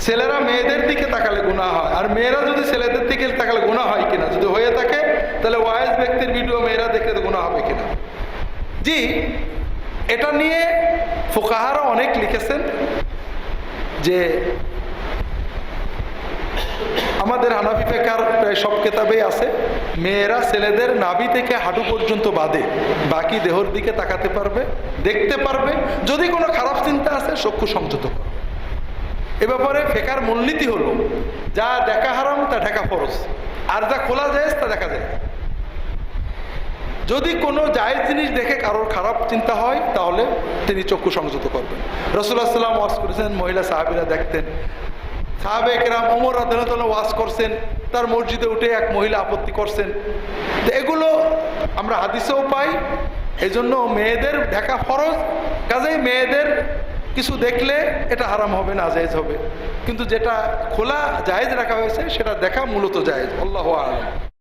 ছেলেরা মেয়েদের দিকে তাকালে গুনাহ হয়, আর মেয়েরা যদি ছেলেদের দিকে তাকালে গুনাহ হয় কিনা, যদি হয়ে থাকে তাহলে ওয়াইজ ব্যক্তির ভিডিও মেয়েরা দেখলে তো গুনাহ হবে কিনা। জি, এটা নিয়ে ফুকাহারা অনেক লিখেছেন যে আমাদের হানাফি ফিকহের প্রায় সব কিতাবেই আছে, মেয়েরা ছেলেদের নাভি থেকে হাঁটু পর্যন্ত বাদে বাকি দেহর দিকে তাকাতে পারবে, দেখতে পারবে, যদি কোনো খারাপ চিন্তা আছে চক্ষু সংযত করবে। এ ব্যাপারে ফিকহের মূলনীতি হলো যা দেখা হারাম তা ঢাকা ফরজ, আর যা খোলা জায়েজ তা দেখা যায়। যদি কোনো জায়েজ জিনিস দেখে কারোর খারাপ চিন্তা হয় তাহলে তিনি চক্ষু সংযত করবেন। রাসূলুল্লাহ সাল্লাল্লাহু আলাইহি ওয়াসাল্লাম ওয়াজ করেছেন, মহিলা সাহাবীরা দেখতেন। সাহাবে কেরাম ওমর রাদিয়াল্লাহু তাআলা ওয়াজ করছেন, তার মসজিদে উঠে এক মহিলা আপত্তি করছেন। তো এগুলো আমরা হাদিসেও পাই। এই জন্য মেয়েদের ঢাকা ফরজ, কাজেই মেয়েদের কিছু দেখলে এটা হারাম হবে না, জায়েজ হবে। কিন্তু যেটা খোলা জায়েজ রাখা হয়েছে সেটা দেখা মূলত জায়েজ। আল্লাহু আ'লাম।